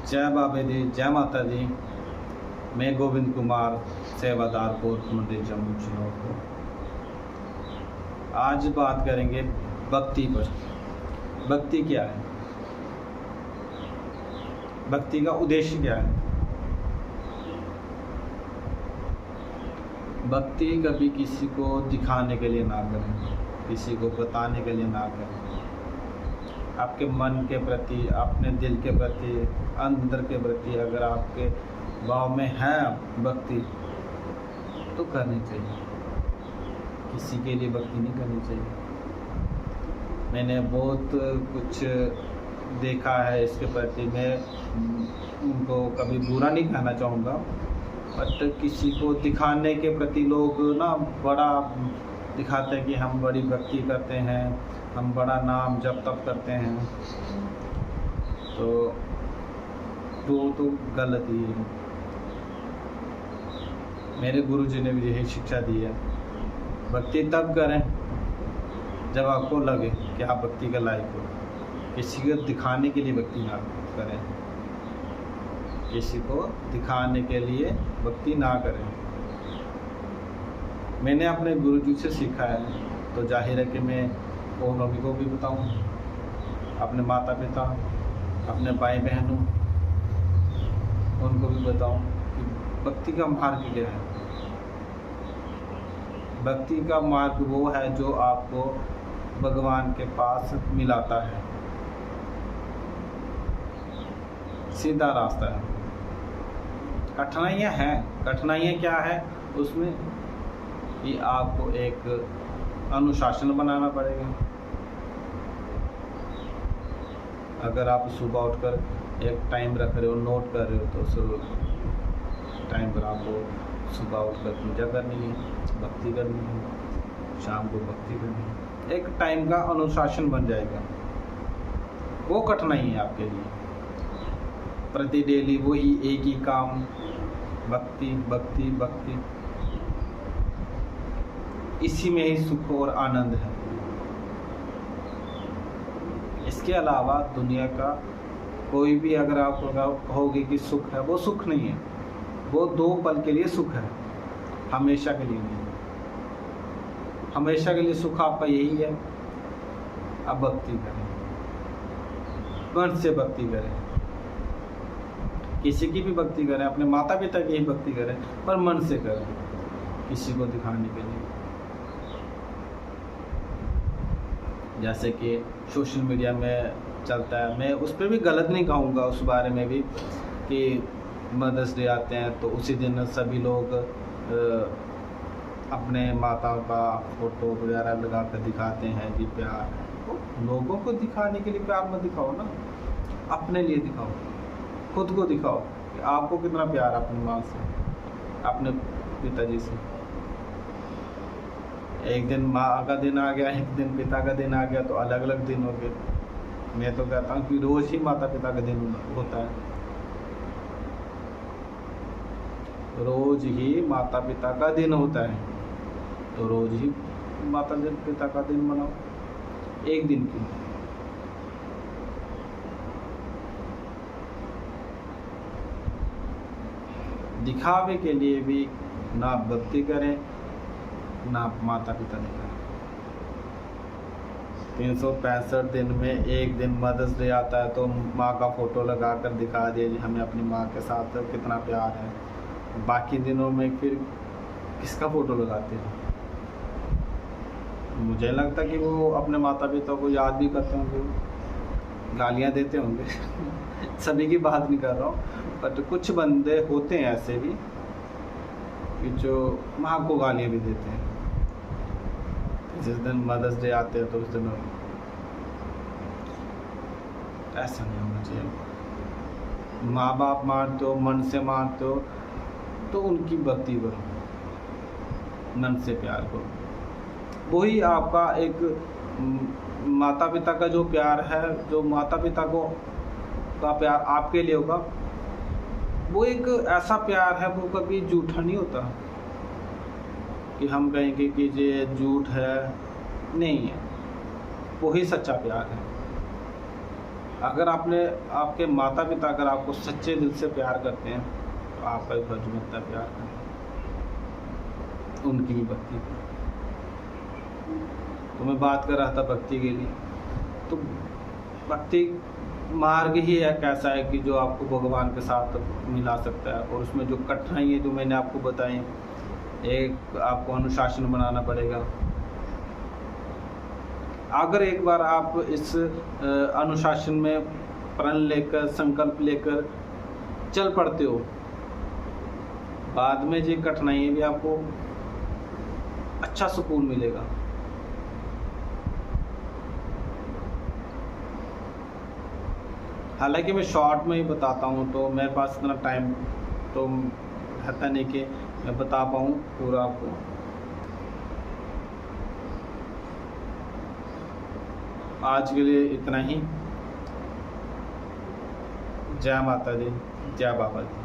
जय बाबे दी, जय माता दी। मैं गोविंद कुमार, सेवादार कोर्ट मंदिर जम्मू चिनौर। आज बात करेंगे भक्ति पर। भक्ति क्या है? भक्ति का उद्देश्य क्या है? भक्ति कभी किसी को दिखाने के लिए ना करें, किसी को बताने के लिए ना करें। आपके मन के प्रति, अपने दिल के प्रति, अंदर के प्रति अगर आपके भाव में है भक्ति तो करनी चाहिए। किसी के लिए भक्ति नहीं करनी चाहिए। मैंने बहुत कुछ देखा है इसके प्रति। मैं उनको कभी बुरा नहीं कहना चाहूँगा, बट किसी को दिखाने के प्रति लोग ना बड़ा दिखाते हैं कि हम बड़ी भक्ति करते हैं, हम बड़ा नाम जप तप करते हैं, तो गलत ही है। मेरे गुरुजी ने भी यही शिक्षा दी है, भक्ति तब करें जब आपको लगे कि आप भक्ति के लायक हो। किसी को दिखाने के लिए भक्ति ना करें, किसी को दिखाने के लिए भक्ति ना करें। मैंने अपने गुरुजी से सीखा है, तो जाहिर है कि मैं और भी को भी बताऊं, अपने माता पिता, अपने भाई बहनों, उनको भी बताऊं कि भक्ति का मार्ग क्या है। भक्ति का मार्ग वो है जो आपको भगवान के पास मिलाता है, सीधा रास्ता है। कठिनाइयाँ क्या है उसमें कि आपको एक अनुशासन बनाना पड़ेगा। अगर आप सुबह उठकर एक टाइम रख रहे हो, नोट कर रहे हो, तो उस टाइम पर आपको सुबह उठकर पूजा करनी है, भक्ति करनी है, शाम को भक्ति करनी है। एक टाइम का अनुशासन बन जाएगा। वो कठिनाई है आपके लिए। प्रति डेली वही एक ही काम, भक्ति भक्ति भक्ति, इसी में ही सुख और आनंद है। इसके अलावा दुनिया का कोई भी अगर आप कहोगे कि सुख है, वो सुख नहीं है। वो 2 पल के लिए सुख है, हमेशा के लिए नहीं। हमेशा के लिए सुख आपका यही है, आप भक्ति करें, मन से भक्ति करें। किसी की भी भक्ति करें, अपने माता पिता की ही भक्ति करें, पर मन से करें, किसी को दिखाने के लिए। जैसे कि सोशल मीडिया में चलता है, मैं उस पर भी गलत नहीं कहूँगा, उस बारे में भी कि मदर्स डे आते हैं तो उसी दिन सभी लोग अपने माताओं का फोटो वगैरह लगा कर दिखाते हैं कि प्यार है। तो लोगों को दिखाने के लिए प्यार मत दिखाओ ना, अपने लिए दिखाओ, खुद को दिखाओ कि आपको कितना प्यार अपनी माँ से, अपने पिताजी से। एक दिन माँ का दिन आ गया, एक दिन पिता का दिन आ गया, तो अलग अलग दिन हो गए। मैं तो कहता हूँ कि रोज़ ही माता पिता का दिन होता है, रोज़ ही माता पिता का दिन होता है, तो रोज़ ही माता पिता का दिन मनाओ, एक दिन क्यों। दिखावे के लिए भी ना भक्ति करें, ना माता पिता ने करें। 365 दिन में एक दिन मदर्स डे आता है तो माँ का फोटो लगा कर दिखा दिया जी हमें अपनी माँ के साथ कितना प्यार है। बाकी दिनों में फिर किसका फोटो लगाते हैं? मुझे लगता कि वो अपने माता पिता को याद भी करते होंगे, गालियाँ देते होंगे सभी की बात नहीं कर रहा हूँ, बट कुछ बंदे होते हैं ऐसे भी कि जो माँ को गालियाँ भी देते हैं। जिस दिन मदर्स डे आते हैं तो उस दिन ऐसा नहीं होना चाहिए। माँ बाप मानते हो, मन से मानते हो, तो उनकी भक्ति करो, मन से प्यार करो। वही आपका एक माता पिता का जो प्यार है, जो माता पिता को का प्यार आपके लिए होगा, वो एक ऐसा प्यार है, वो कभी झूठा नहीं होता कि हम कहेंगे कि ये झूठ है, नहीं है, वही सच्चा प्यार है। अगर आपके माता पिता अगर आपको सच्चे दिल से प्यार करते हैं तो आपका भी फर्ज बनता है प्यार करना, उनकी ही भक्ति। तो मैं बात कर रहा था भक्ति के लिए। तो भक्ति मार्ग ही एक ऐसा है कि जो आपको भगवान के साथ मिला सकता है, और उसमें जो कठिनाई है जो मैंने आपको बताई, एक आपको अनुशासन बनाना पड़ेगा। अगर एक बार आप इस अनुशासन में प्रण लेकर संकल्प लेकर चल पड़ते हो, बाद में जो कठिनाई है भी आपको अच्छा सुकून मिलेगा। हालांकि मैं शॉर्ट में ही बताता हूँ, तो मेरे पास इतना टाइम तो रहता नहीं कि मैं बता पाऊँ पूरा आपको। आज के लिए इतना ही। जय माता दी, जय बाबा जी।